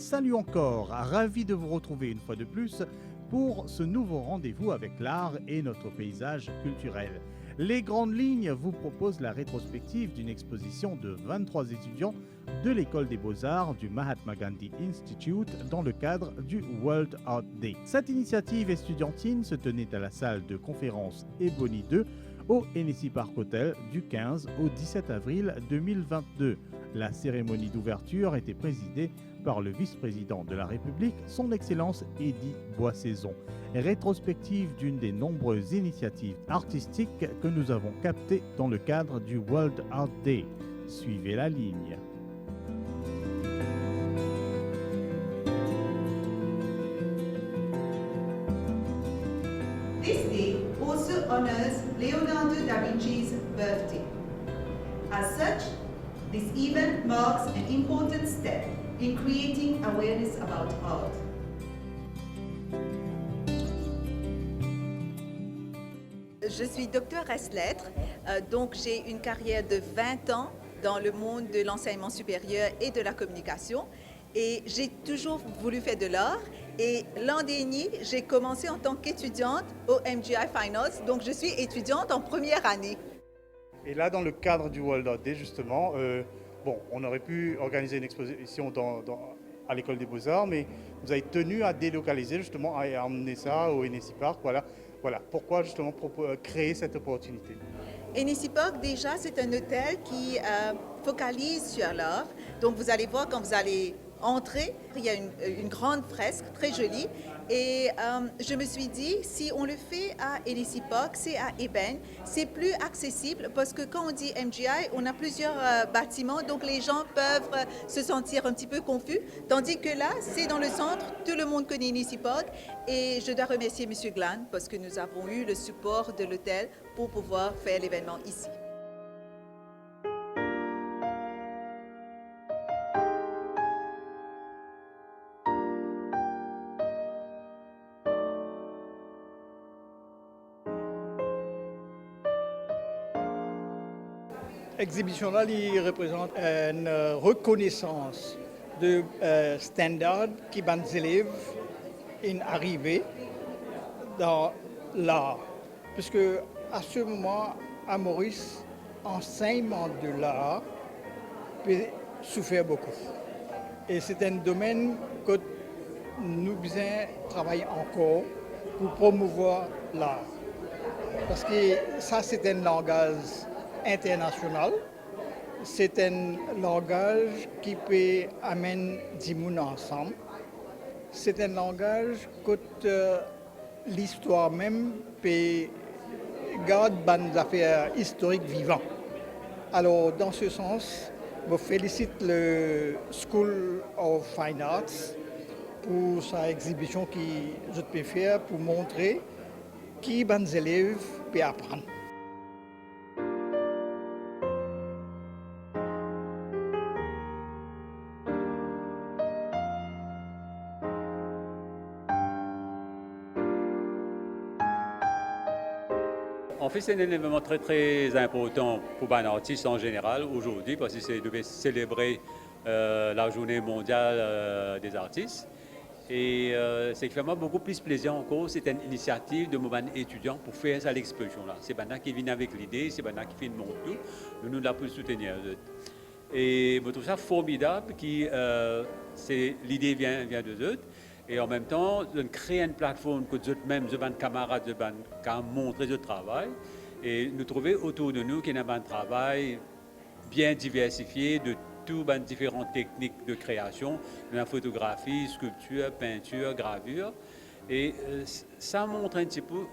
Salut encore, ravi de vous retrouver une fois de plus pour ce nouveau rendez-vous avec l'art et notre paysage culturel. Les Grandes Lignes vous proposent la rétrospective d'une exposition de 23 étudiants de l'École des Beaux-Arts du Mahatma Gandhi Institute dans le cadre du World Art Day. Cette initiative estudiantine se tenait à la salle de conférence Ebony 2 au Hennessy Park Hotel du 15 au 17 avril 2022. La cérémonie d'ouverture était présidée par le vice-président de la République, son Excellence Eddy Boissaison. Rétrospective d'une des nombreuses initiatives artistiques que nous avons captées dans le cadre du World Art Day. Suivez la ligne. This day also honors Leonardo da Vinci's birthday. As such, this event marks an important step in creating awareness about art. Je suis docteur ès lettres, donc j'ai une carrière de 20 ans dans le monde de l'enseignement supérieur et de la communication. Et j'ai toujours voulu faire de l'art. Et l'an dernier, j'ai commencé en tant qu'étudiante au MGI Fine Arts, donc je suis étudiante en première année. Et là, dans le cadre du World Art Day, justement, on aurait pu organiser une exposition à l'École des Beaux-Arts, mais vous avez tenu à délocaliser, justement, à emmener ça au Hennessy Park. Voilà. Pourquoi, justement, créer cette opportunité? Hennessy Park, déjà, c'est un hôtel qui focalise sur l'art. Donc, vous allez voir quand vous allez entrer, il y a une grande fresque très jolie. Et je me suis dit, si on le fait à Hennessy Park, c'est à Eben, c'est plus accessible parce que quand on dit MGI, on a plusieurs bâtiments, donc les gens peuvent se sentir un petit peu confus. Tandis que là, c'est dans le centre, tout le monde connaît Hennessy Park. Et je dois remercier M. Glan parce que nous avons eu le support de l'hôtel pour pouvoir faire l'événement ici. L'exhibition là, il représente une reconnaissance de standards qui van les élèves en arrivée dans l'art. Puisque à ce moment, à Maurice, l'enseignement de l'art peut souffrir beaucoup. Et c'est un domaine que nous besoin travailler encore pour promouvoir l'art. Parce que ça, c'est un langage international. C'est un langage qui peut amener du monde ensemble. C'est un langage que l'histoire même peut garder des affaires historiques vivantes. Alors, dans ce sens, je félicite le School of Fine Arts pour sa exhibition qui je peux faire pour montrer qui les élèves peuvent apprendre. En fait, c'est un événement très très important pour les artistes en général aujourd'hui parce que c'est de célébrer la journée mondiale des artistes. Et c'est vraiment beaucoup plus plaisir encore. C'est une initiative de mouvement étudiant pour faire ça l'exposition-là. C'est maintenant qui viennent avec l'idée, c'est maintenant qui viennent monter tout. Nous l'avons pu soutenir. Et je trouve ça formidable que l'idée vient de eux. Et en même temps, de créer une plateforme que nous-mêmes, nos camarades, qui montrent le travail. Et nous trouver autour de nous qu'il y a un travail bien diversifié de toutes les différentes techniques de création, de la photographie, sculpture, peinture, gravure. Et ça montre un petit peu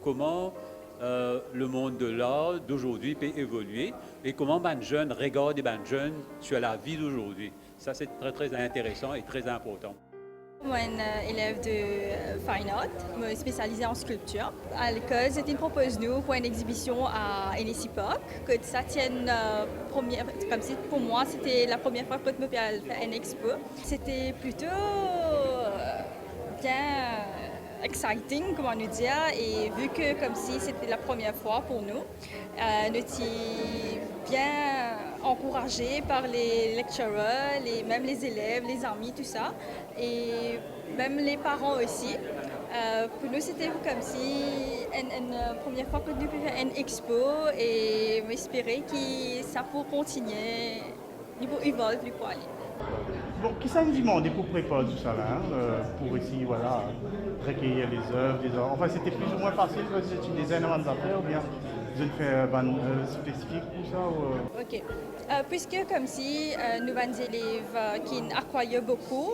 comment le monde de l'art d'aujourd'hui peut évoluer et comment les jeunes regardent les jeunes sur la vie d'aujourd'hui. Ça, c'est très, très intéressant et très important. Moi, une élève de Fine Art, je me spécialisée en sculpture. À l'école, c'était proposé nous pour une exhibition à Hennessy Park, que ça tienne comme si pour moi c'était la première fois que je me faire une expo. C'était plutôt bien exciting, comment nous dire, et vu que comme si c'était la première fois pour nous, nous étions bien encouragés par les lecturers, même les élèves, les amis, tout ça, et même les parents aussi. Pour nous, c'était comme si une première fois que nous faisions une expo et m'espérer que ça pour continuer, il faut évoluer plus quoi. Bon, qui ça vous demande pour préparer tout ça là, pour ici, voilà, recueillir les œuvres, enfin c'était plus ou moins facile, c'est une dizaine avant d'affaires ou bien vous avez fait spécifique pour ça ou, Ok. Puisque comme si nous avons des élèves qui acquièrent beaucoup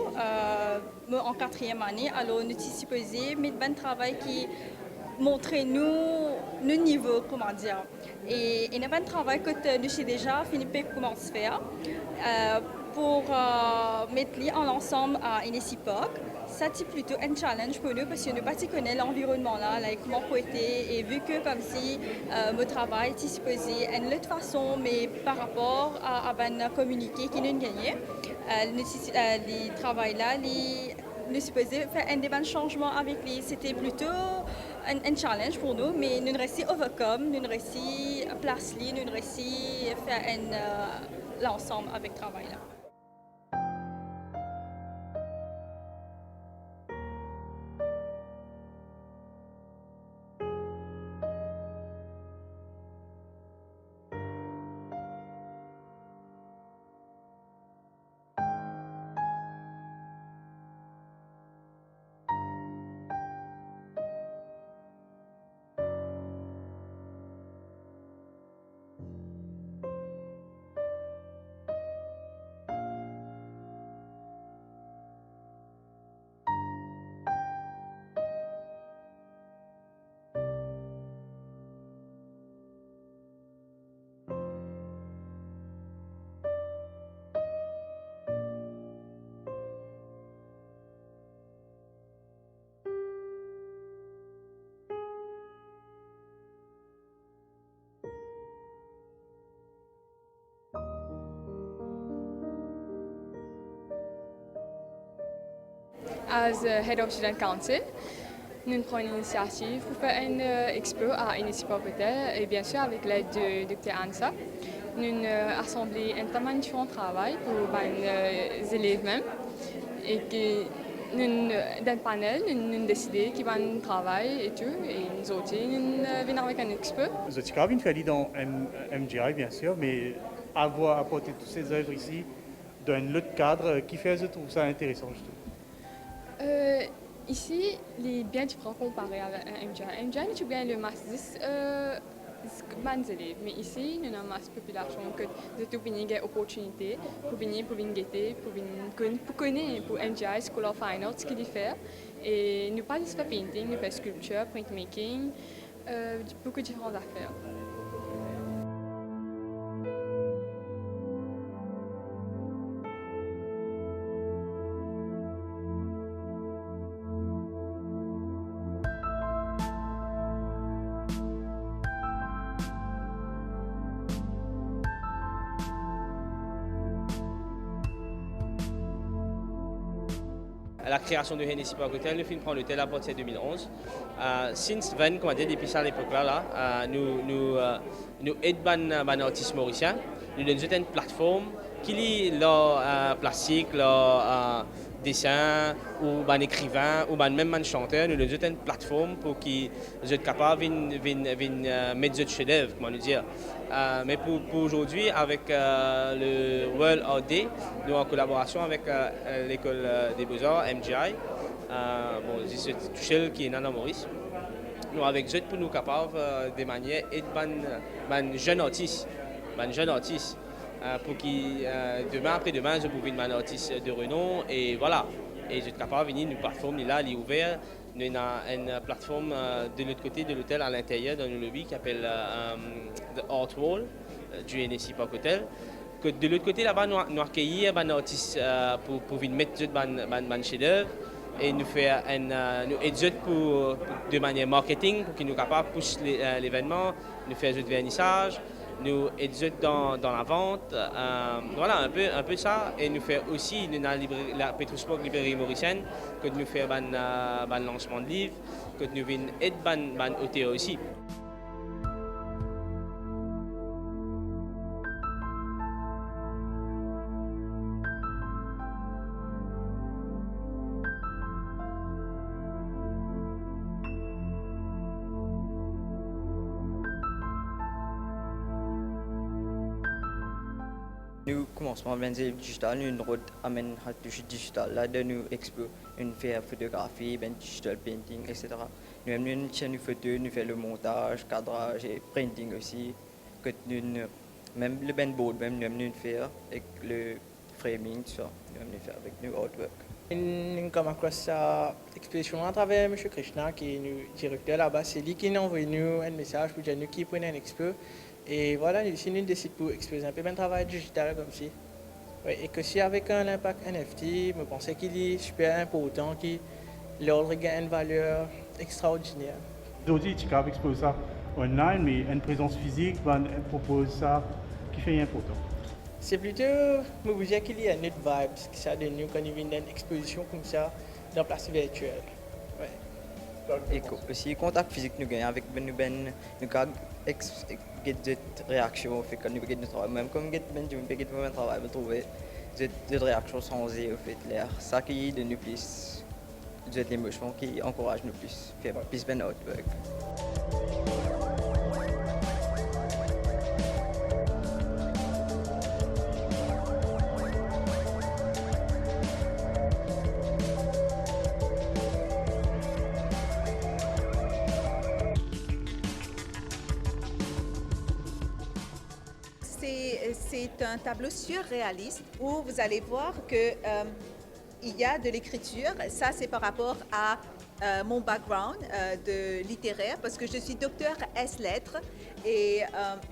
en quatrième année, alors nous sommes supposés mettre un travail qui montre nous le niveau, comment dire. Et il y a un travail que nous avons déjà fini par commencer à faire pour mettre en ensemble à une époque. Ça, c'est plutôt un challenge pour nous parce que nous ne connaissons pas l'environnement là, comment il était, et vu que comme si mon travail est supposé d'une autre façon, mais par rapport à un communiqué qui nous gagné, les travail là, nous supposés faire un débat de changement avec lui. C'était plutôt un challenge pour nous, mais nous restons overcome, nous restons place li, nous restons faire l'ensemble avec le travail là. As Head of Student Council, nous prenons l'initiative pour faire une expo à Inesipa Hotel et bien sûr avec l'aide de Dr Ansa. Nous assemblons un tas de différents travail pour les élèves même et que nous, dans le panel, nous décidons qui va travailler et tout et nous autres, nous venons avec une expo. Vous êtes quand même fait dans MGI bien sûr, mais avoir apporté toutes ces œuvres ici dans un autre cadre qui fait, je trouve ça intéressant. Je trouve. Ici, il est bien différent comparé avec MGI. MGI, c'est bien le masse 10 élèves, mais ici, nous avons une masse population que de tout venir des opportunités pour venir guetter, pour connaître pour MGI, School of Fine Arts, ce qu'il fait. Et nous pas juste faire painting, nous faire sculpture, printmaking, beaucoup de différentes affaires. La création de Inesipa Hotel, le film prend l'hôtel à partir de 2011. Since then, comme depuis ça à l'époque-là, nous aidons les artistes mauriciens. Nous donnons une plateforme qui lit leur plastique, leur dessin, ou un écrivain, ou même un chanteur. Nous donnons une plateforme pour qu'ils soient capables de mettre des chefs-d'œuvre, comment dire. Mais pour aujourd'hui, avec le World Art Day, nous en collaboration avec l'école des Beaux-Arts, MGI, c'est Tuchel qui est Nana Maurice. Nous avec eux pour nous capables de manière et de jeunes artistes, pour qui demain après-demain je pouvais être un artiste de renom et voilà. Et je suis capable de venir une plateforme là, elle est ouverte. Nous avons une plateforme de l'autre côté de l'hôtel à l'intérieur dans le lobby qui s'appelle The Art Wall du Inesipa Hotel. De l'autre côté là-bas, nous accueillons des artistes pour venir mettre des chefs-d'œuvre et nous aidons de manière marketing pour qu'ils nous capables de pousser l'événement, nous faire des vernissages. Nous aidons dans la vente, voilà un peu ça. Et nous faisons aussi la Petrosport Librairie Mauricienne, que nous faisons un lancement de livres, que nous venons aider les auteurs aussi. Nous commençons à le digital, nous route amène à toucher digital là de nous expo, une faire photographie, ben digital painting, etc. Nous avons une chaîne photo, nous faisons le montage, cadrage et printing aussi. Que nous même le ben board même nous avons faire avec le framing tout ça, nous avons faire avec nous artwork. Nous avons accroché l'exposition à travers M. Krishna, qui est le directeur là-bas. C'est lui qui nous a envoyé nous un message pour dire nous qui prenait une expo. Et voilà, ici nous décidons pour exposer un peu de travail digital comme si. Ouais, et que si avec un impact NFT, je pense qu'il est super important, que l'ordre gagne une valeur extraordinaire. Aujourd'hui, tu peux exposer ça online, mais une présence physique, on propose ça qui fait important. C'est plutôt, je vous dire qu'il y a une autre vibe qui ça donne nous quand il vient d'une exposition comme ça dans la place virtuelle. Ouais. Et aussi contact physique nous gagnons avec nous des réactions, fait que nous gagnons notre travail, même comme nous gagnons notre travail, nous trouver des réactions sans au fait l'air, ça qui donne nous plus des émotions qui encouragent nous plus, faire plus ben artwork. C'est un tableau surréaliste où vous allez voir que il y a de l'écriture. Ça, c'est par rapport à mon background de littéraire, parce que je suis docteur S-lettres. Et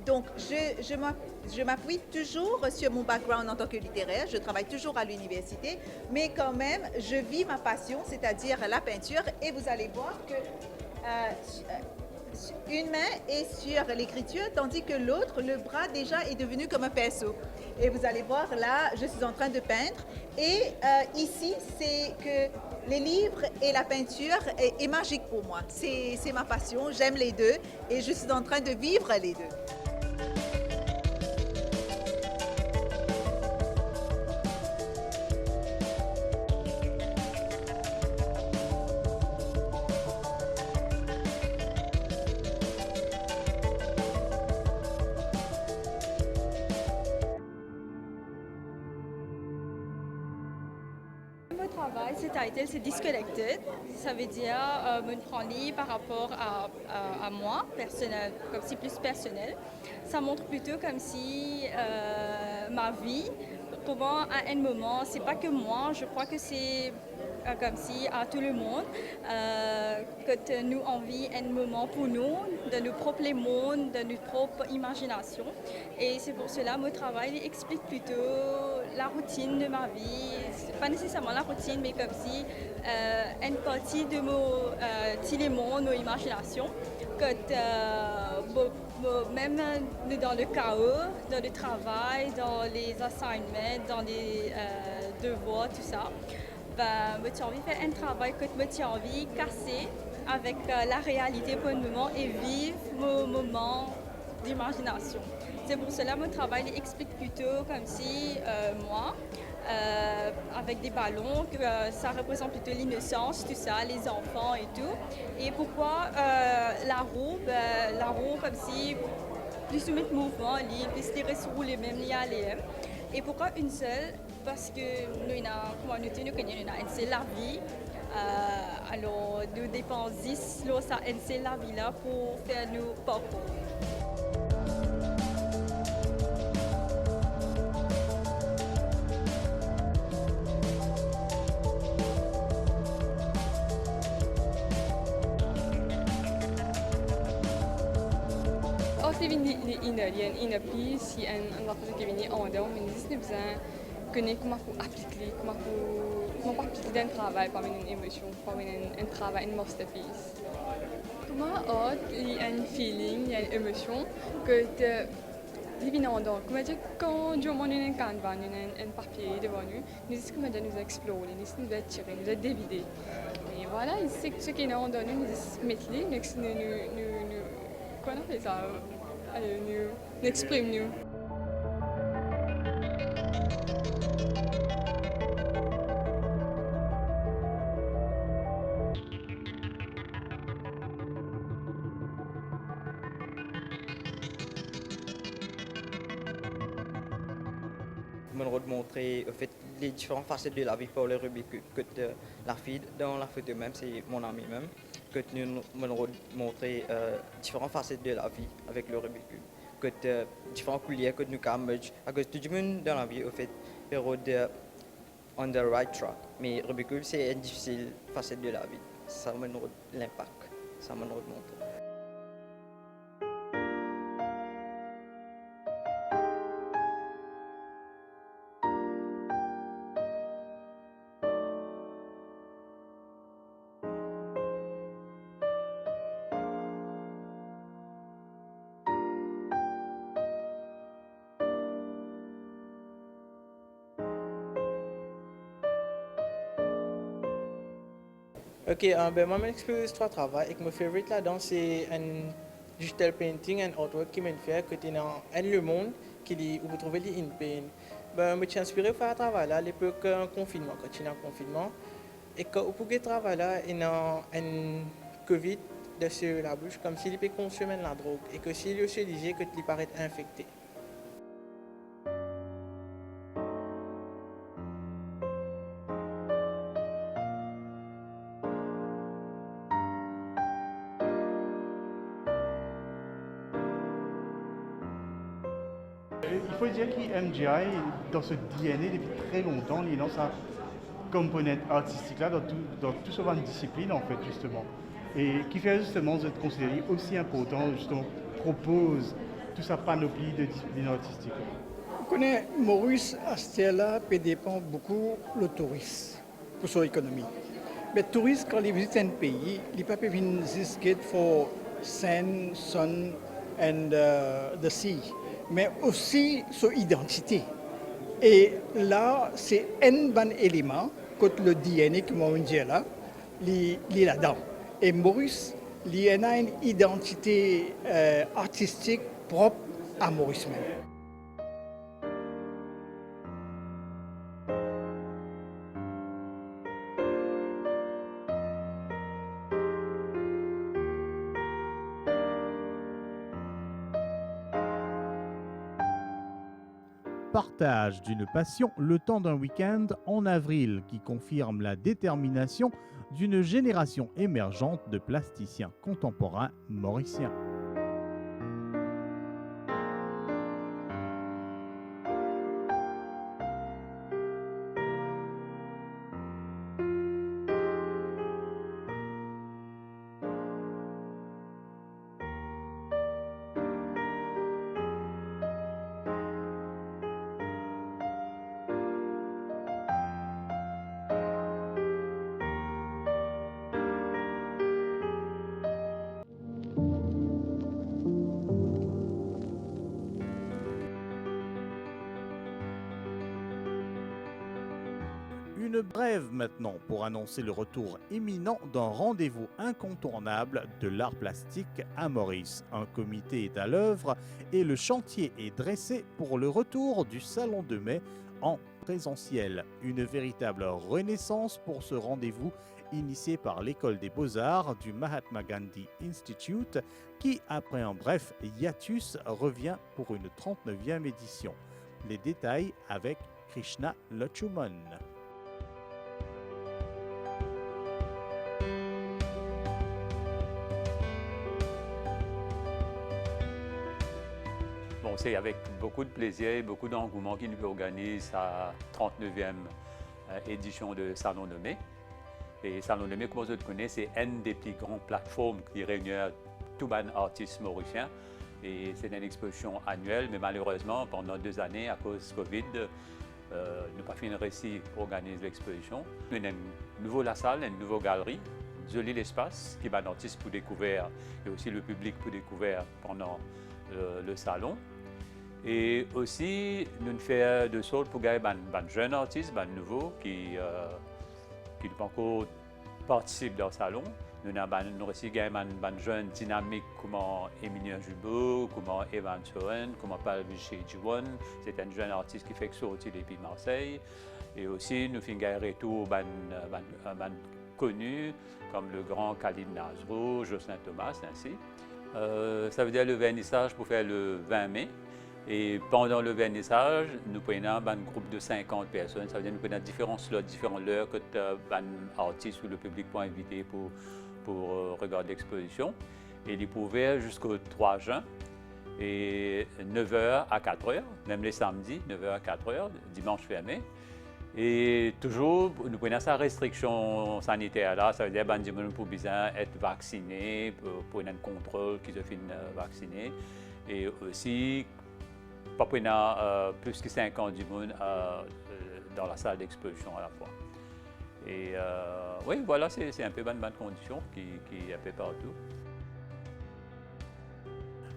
donc, je m'appuie toujours sur mon background en tant que littéraire. Je travaille toujours à l'université, mais quand même, je vis ma passion, c'est-à-dire la peinture. Et vous allez voir que une main est sur l'écriture, tandis que l'autre, le bras déjà est devenu comme un pinceau. Et vous allez voir là, je suis en train de peindre. Et ici, c'est que les livres et la peinture est magique pour moi. C'est ma passion, j'aime les deux et je suis en train de vivre les deux. Mon travail, c'est title, c'est disconnected. Ça veut dire me prendre par rapport à moi, personnel, comme si plus personnel. Ça montre plutôt comme si ma vie, comment à un moment, c'est pas que moi, je crois que c'est comme si à tout le monde, que nous envie un moment pour nous, de nos propres mondes, de notre propre imagination. Et c'est pour cela mon travail explique plutôt la routine de ma vie, pas nécessairement la routine, mais comme si une partie de mon monde, nos imaginations, que même dans le chaos, dans le travail, dans les assignments, dans les devoirs, tout ça. Ben, j'ai envie de faire un travail que j'ai envie de casser avec la réalité pour le moment et vivre mon moment d'imagination. C'est pour cela que mon travail explique plutôt comme si moi, avec des ballons, que ça représente plutôt l'innocence, tout ça, les enfants et tout. Et pourquoi la roue comme si plus soumettre mouvement, plus tirer sur les mêmes liens aller. Et pourquoi une seule? Parce que nous, la communauté, nous connaissons une seule la vie. Alors, nous dépensons 10 ça une seule la vie là pour faire nos parcours. Als je in een place, en dat is ik niet aan doen, maar het is niet connaître comment faut appliquer, comment appliquer d'un travail parmi une émotion, parmi un travail, une masterpiece. Comment il y a un feeling, il y a une émotion que tu vis en dedans. Comment dire quand tu as un canevas, un papier devant nous, nous disons comment nous explorer, nous nous tirer, nous dévider. Et voilà, c'est ce qui est en dedans, nous mettre-les, nous comment on fait ça, nous exprimer. me montrer en fait, les différentes facettes de la vie pour le Rubik's Cube. Que la fille dans la photo même, c'est mon ami même, que nous me montrer différentes facettes de la vie avec le Rubik's Cube. Que différents couliers que nous avons, à cause tout le monde dans la vie, en fait, de on the right track. Mais Rubik's Cube, c'est une difficile facette de la vie. Ça me montre l'impact, ça me montre. Ok, ben moi, mon expérience de travail et mon favorite là-dedans, c'est un digital painting, un artwork qui m'a fait que tu dans le monde qui où vous trouvez les in-paint. Ben, je me suis inspiré pour faire un travail là, à l'époque confinement, quand tu es en confinement. Et quand vous pouvez travailler là, il y a un Covid sur la bouche, comme s'il peut consommer la drogue et que s'il est léger, que tu paraît infecté. Il faut dire qu'MGI, dans ce DNA depuis très longtemps, il est dans sa componente artistique là, dans tout ce genre de discipline en fait justement. Et qui fait justement être considéré aussi important, justement, propose toute sa panoplie de disciplines artistiques. On connaît Maurice Astella peut dépend beaucoup le tourisme pour son économie. Mais le touriste, quand il visite un pays, il ne peut pas venir juste pour sand, sun and the sea, mais aussi son identité. Et là, c'est un bon élément que le DNA que moi je là, il est là-dedans. Et Maurice, il a une identité artistique propre à Maurice même. Partage d'une passion le temps d'un week-end en avril qui confirme la détermination d'une génération émergente de plasticiens contemporains mauriciens. Une brève maintenant pour annoncer le retour imminent d'un rendez-vous incontournable de l'art plastique à Maurice. Un comité est à l'œuvre et le chantier est dressé pour le retour du Salon de mai en présentiel. Une véritable renaissance pour ce rendez-vous initié par l'École des Beaux-Arts du Mahatma Gandhi Institute qui, après un bref hiatus, revient pour une 39e édition. Les détails avec Krishna Lachuman. Bon, c'est avec beaucoup de plaisir et beaucoup d'engouement qu'il nous organise sa 39e édition de Salon de mai. Et Salon de mai, comme vous le connaissez, c'est une des plus grandes plateformes qui réunit tous les artistes mauriciens. Et c'est une exposition annuelle, mais malheureusement, pendant 2 années, à cause de Covid, nous n'avons pas fini de réussir à organiser l'exposition. Nous avons une nouvelle salle, une nouvelle galerie, un joli espace qui va l'artiste pour découvrir et aussi le public pour découvrir pendant le salon. Et aussi, nous faisons de sorte pour gagner des jeunes artistes, des nouveaux qui ne peuvent pas encore participer dans le salon. Nous avons aussi gagné des jeunes dynamiques comme Emilien Jubeau, comme Evan Soren, comme Palviché Juan. C'est un jeune artiste qui fait sortir depuis Marseille. Et aussi, nous faisons gagner retour des connus comme le grand Khalid Nazro, Jocelyn Thomas, ainsi. Ça veut dire le vernissage pour faire le 20 mai. Et pendant le vernissage, nous prenons un groupe de 50 personnes. Ça veut dire que nous prenons différents slots, différentes heures que les artistes ou le public peut inviter pour regarder l'exposition. Et il est ouvert jusqu'au 3 juin. Et 9h à 4h, même les samedis, 9h à 4h, dimanche fermé. Et toujours, nous prenons sa restriction sanitaire là, ça veut dire que nous avons besoin d'être vaccinés pour un contrôle qui se fait vacciner. Et aussi, pas prendre plus que 50 du monde dans la salle d'exposition à la fois. Et oui, voilà, c'est un peu bonne condition qui est un peu partout.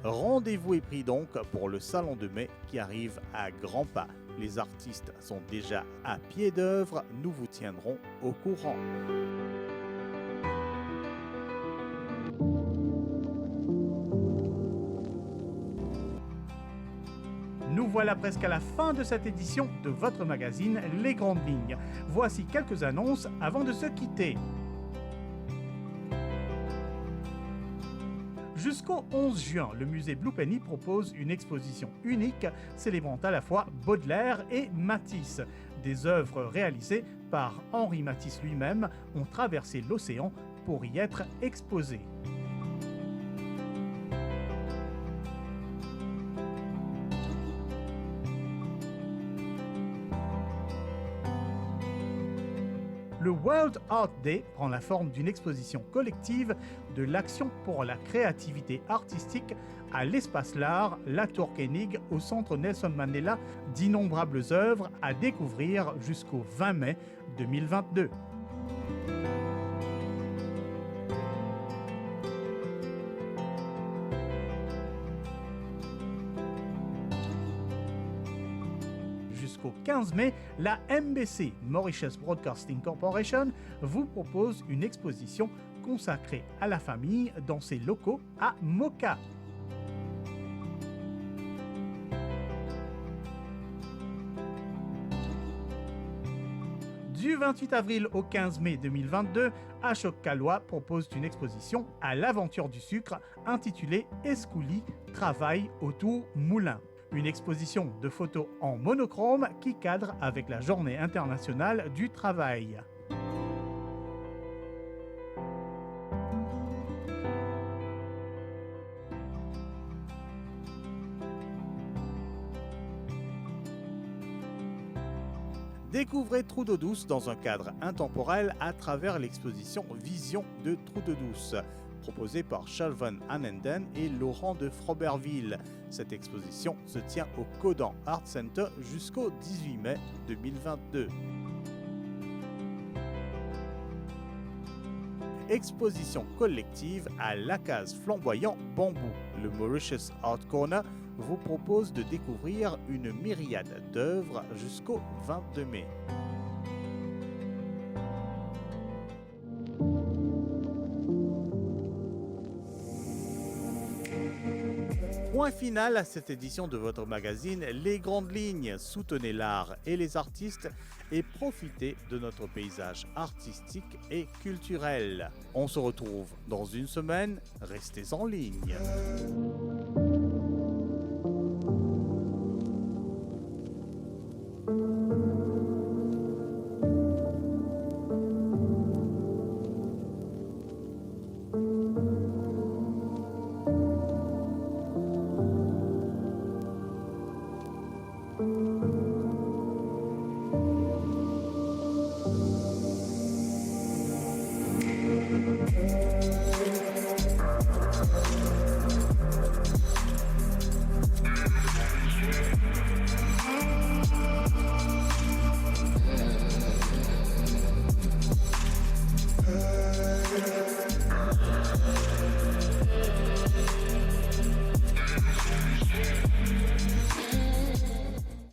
Rendez-vous est pris donc pour le Salon de mai qui arrive à grands pas. Les artistes sont déjà à pied d'œuvre, nous vous tiendrons au courant. Nous voilà presque à la fin de cette édition de votre magazine Les Grandes Lignes. Voici quelques annonces avant de se quitter. Jusqu'au 11 juin, le musée Blue Penny propose une exposition unique célébrant à la fois Baudelaire et Matisse. Des œuvres réalisées par Henri Matisse lui-même ont traversé l'océan pour y être exposées. Le World Art Day prend la forme d'une exposition collective de l'Action pour la créativité artistique à l'Espace L'Art, la Tour Koenig, au Centre Nelson Mandela, d'innombrables œuvres à découvrir jusqu'au 20 mai 2022. Jusqu'au 15 mai, la MBC, Mauritius Broadcasting Corporation, vous propose une exposition consacrée à la famille dans ses locaux à Moka. Du 28 avril au 15 mai 2022, Ashok Kalwa propose une exposition à l'aventure du sucre intitulée Escouli, travail autour moulin. Une exposition de photos en monochrome qui cadre avec la Journée internationale du travail. Découvrez Trou d'eau douce dans un cadre intemporel à travers l'exposition Vision de Trou d'eau douce, proposée par Shelvan Anenden et Laurent de Froberville. Cette exposition se tient au Codan Art Center jusqu'au 18 mai 2022. Exposition collective à l'Acaz flamboyant bambou. Le Mauritius Art Corner vous propose de découvrir une myriade d'œuvres jusqu'au 22 mai. Point final à cette édition de votre magazine Les Grandes Lignes. Soutenez l'art et les artistes et profitez de notre paysage artistique et culturel. On se retrouve dans une semaine. Restez en ligne.